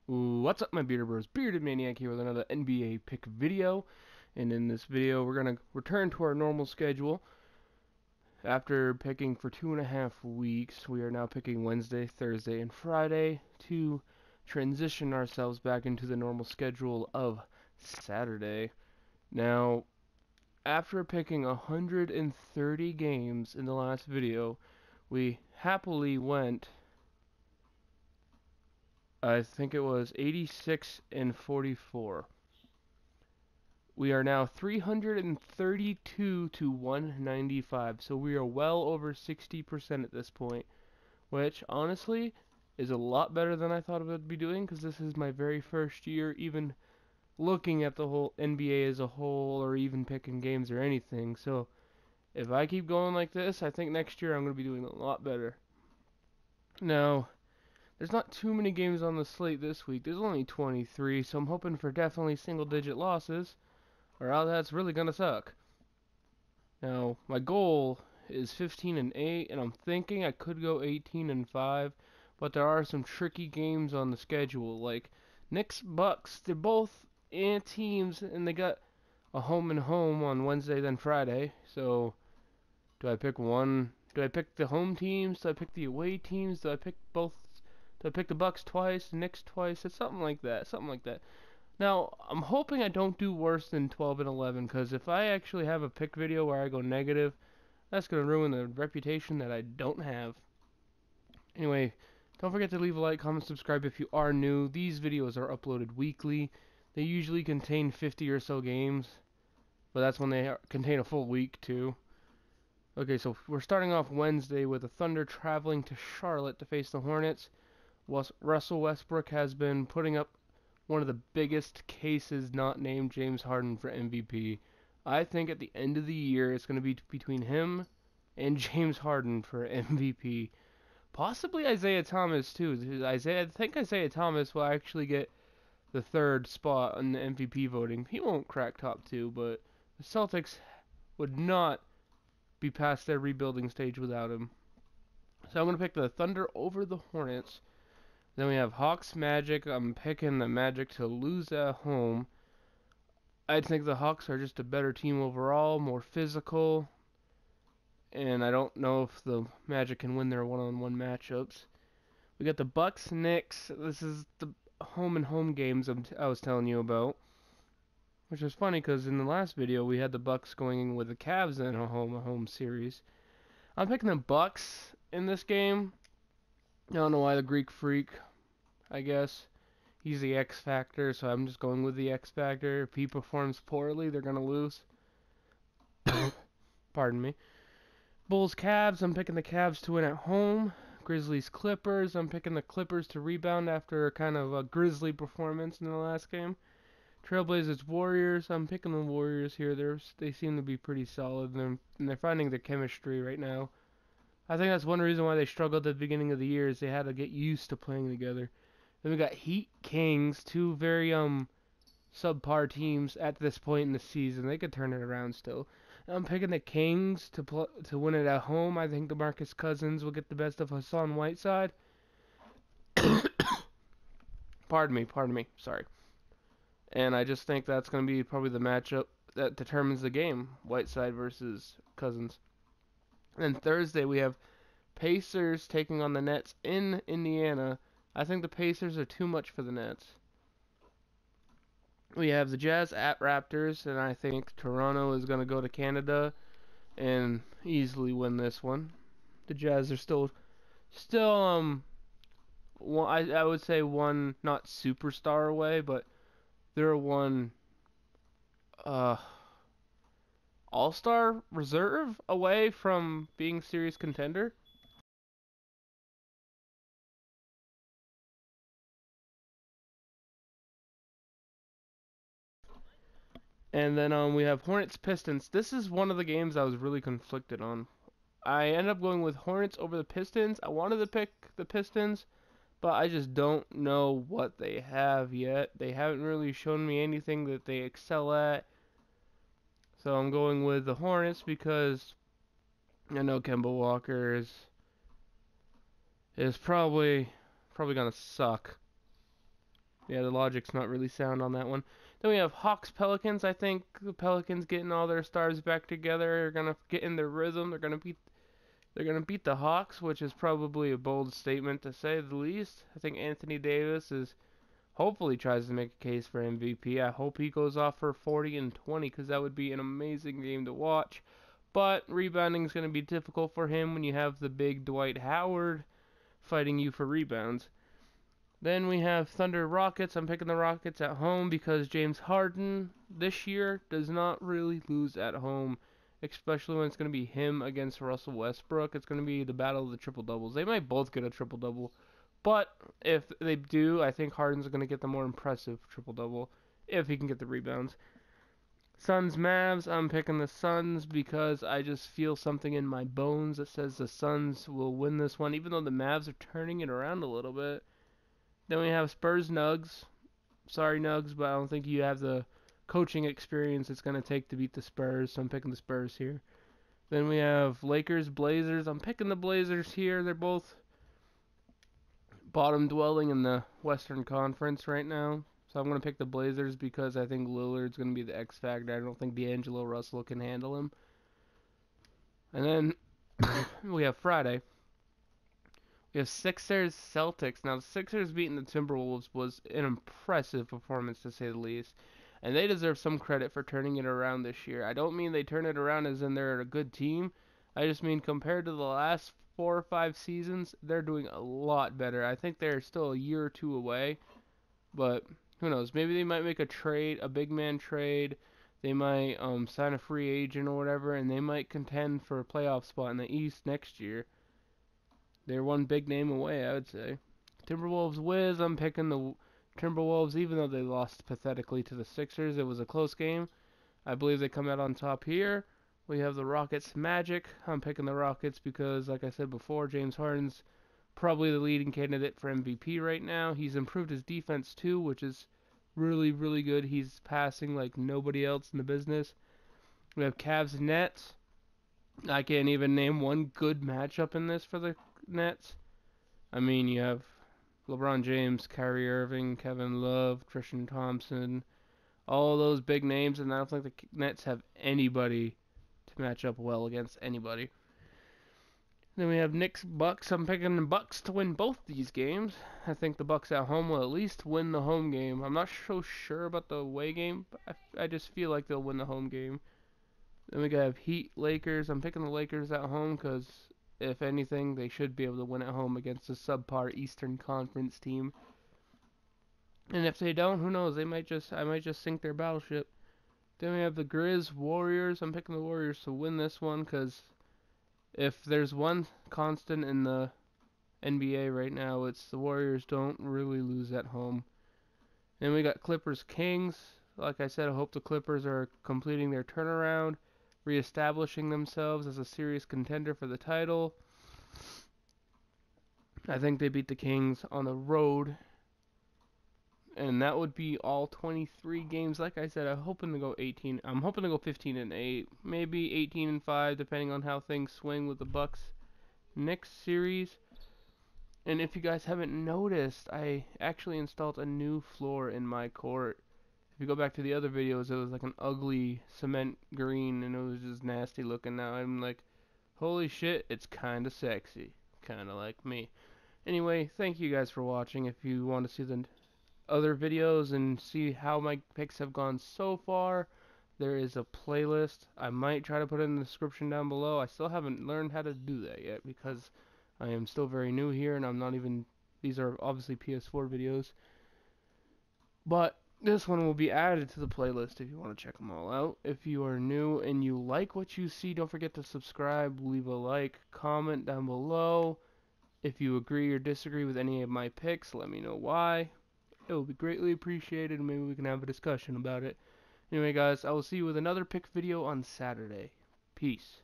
What's up, my bearded bros? Bearded Maniac here with another NBA pick video. And in this video, we're going to return to our normal schedule. After picking for 2.5 weeks, we are now picking Wednesday, Thursday, and Friday to transition ourselves back into the normal schedule of Saturday. Now, after picking 130 games in the last video, we happily went, I think it was 86-44. We are now 332 to 195, so we are well over 60% at this point, which honestly is a lot better than I thought I would be doing, because this is my very first year even looking at the whole NBA as a whole, or even picking games or anything. So if I keep going like this, I think next year I'm going to be doing a lot better. Now, there's not too many games on the slate this week. There's only 23, so I'm hoping for definitely single-digit losses, or else that's really gonna suck. Now, my goal is 15-8, and I'm thinking I could go 18-5, but there are some tricky games on the schedule, like Knicks, Bucks. They're both teams, and they got a home and home on Wednesday, then Friday. So, do I pick one? Do I pick the home teams? Do I pick the away teams? Do I pick both? Do I pick the Bucks twice, the Knicks twice? It's something like that. Something like that. Now, I'm hoping I don't do worse than 12-11, because if I actually have a pick video where I go negative, that's going to ruin the reputation that I don't have. Anyway, don't forget to leave a like, comment, subscribe if you are new. These videos are uploaded weekly. They usually contain 50 or so games, but that's when they contain a full week too. Okay, so we're starting off Wednesday with the Thunder traveling to Charlotte to face the Hornets. Russell Westbrook has been putting up one of the biggest cases not named James Harden for MVP. I think at the end of the year it's going to be between him and James Harden for MVP. Possibly Isaiah Thomas too. I think Isaiah Thomas will actually get the third spot on the MVP voting. He won't crack top 2, but the Celtics would not be past their rebuilding stage without him. So I'm going to pick the Thunder over the Hornets. Then we have Hawks Magic. I'm picking the Magic to lose at home. I think the Hawks are just a better team overall, more physical, and I don't know if the Magic can win their one-on-one matchups. We got the Bucks Knicks. This is the home and home games I was telling you about, which is funny because in the last video we had the Bucks going with the Cavs in a home series. I'm picking the Bucks in this game. I don't know why. The Greek Freak, I guess. He's the X Factor, so I'm just going with the X Factor. If he performs poorly, they're going to lose. Pardon me. Bulls Cavs, I'm picking the Cavs to win at home. Grizzlies Clippers, I'm picking the Clippers to rebound after kind of a grisly performance in the last game. Trailblazers Warriors, I'm picking the Warriors here. They seem to be pretty solid, and they're finding their chemistry right now. I think that's one reason why they struggled at the beginning of the year, is they had to get used to playing together. Then we got Heat Kings, two very subpar teams at this point in the season. They could turn it around still. I'm picking the Kings to win it at home. I think DeMarcus Cousins will get the best of Hassan Whiteside. Pardon me, sorry. And I just think that's going to be probably the matchup that determines the game, Whiteside versus Cousins. And Thursday we have Pacers taking on the Nets in Indiana. I think the Pacers are too much for the Nets. We have the Jazz at Raptors, and I think Toronto is going to go to Canada and easily win this one. The Jazz are still I would say one not superstar away, but they're one all-star reserve away from being serious contender. And then we have Hornets Pistons. This is one of the games I was really conflicted on. I ended up going with Hornets over the Pistons. I wanted to pick the Pistons, but I just don't know what they have yet. They haven't really shown me anything that they excel at. So I'm going with the Hornets because I know Kemba Walker is probably gonna suck. Yeah, the logic's not really sound on that one. Then we have Hawks Pelicans. I think the Pelicans getting all their stars back together are gonna get in their rhythm. They're gonna beat the Hawks, which is probably a bold statement to say the least. I think Anthony Davis is hopefully tries to make a case for MVP. I hope he goes off for 40 and 20 because that would be an amazing game to watch. But rebounding is going to be difficult for him when you have the big Dwight Howard fighting you for rebounds. Then we have Thunder Rockets. I'm picking the Rockets at home because James Harden this year does not really lose at home, especially when it's going to be him against Russell Westbrook. It's going to be the battle of the triple doubles. They might both get a triple double, but if they do, I think Harden's going to get the more impressive triple double if he can get the rebounds. Suns Mavs. I'm picking the Suns because I just feel something in my bones that says the Suns will win this one, even though the Mavs are turning it around a little bit. Then we have Spurs Nugs. Sorry, Nugs, but I don't think you have the coaching experience it's going to take to beat the Spurs, so I'm picking the Spurs here. Then we have Lakers Blazers. I'm picking the Blazers here. They're both bottom dwelling in the Western Conference right now. So I'm going to pick the Blazers because I think Lillard's going to be the X factor. I don't think D'Angelo Russell can handle him. And then we have Friday. We have Sixers Celtics. Now, the Sixers beating the Timberwolves was an impressive performance to say the least. And they deserve some credit for turning it around this year. I don't mean they turn it around as in they're a good team. I just mean compared to the last 4 or 5 seasons, they're doing a lot better. I think they're still a year or two away. But who knows? Maybe they might make a trade, a big man trade. They might sign a free agent or whatever, and they might contend for a playoff spot in the East next year. They're one big name away, I would say. Timberwolves Wiz, I'm picking the Timberwolves, even though they lost pathetically to the Sixers. It was a close game. I believe they come out on top here. We have the Rockets Magic. I'm picking the Rockets because, like I said before, James Harden's probably the leading candidate for MVP right now. He's improved his defense too, which is really, really good. He's passing like nobody else in the business. We have Cavs Nets. I can't even name one good matchup in this for the Nets. I mean, you have LeBron James, Kyrie Irving, Kevin Love, Tristan Thompson, all those big names, and I don't think the Nets have anybody to match up well against anybody. Then we have Knicks Bucks. I'm picking the Bucks to win both these games. I think the Bucks at home will at least win the home game. I'm not so sure about the away game, but I just feel like they'll win the home game. Then we have Heat Lakers. I'm picking the Lakers at home because if anything, they should be able to win at home against a subpar Eastern Conference team. And if they don't, who knows? I might just sink their battleship. Then we have the Grizz Warriors. I'm picking the Warriors to win this one because if there's one constant in the NBA right now, it's the Warriors don't really lose at home. Then we got Clippers Kings. Like I said, I hope the Clippers are completing their turnaround, reestablishing themselves as a serious contender for the title. I think they beat the Kings on the road. And that would be all 23 games. Like I said, I'm hoping to go 18. I'm hoping to go 15 and 8, maybe 18 and 5, depending on how things swing with the Bucks next series. And if you guys haven't noticed, I actually installed a new floor in my court. If you go back to the other videos, it was like an ugly cement green, and it was just nasty looking. Now I'm like, holy shit, it's kind of sexy, kind of like me. Anyway, thank you guys for watching. If you want to see the other videos and see how my picks have gone so far, there is a playlist. I might try to put it in the description down below. I still haven't learned how to do that yet because I am still very new here, and I'm not even, these are obviously PS4 videos, but this one will be added to the playlist if you want to check them all out. If you are new and you like what you see, don't forget to subscribe, leave a like, comment down below. If you agree or disagree with any of my picks, let me know why. It will be greatly appreciated, and maybe we can have a discussion about it. Anyway, guys, I will see you with another pick video on Saturday. Peace.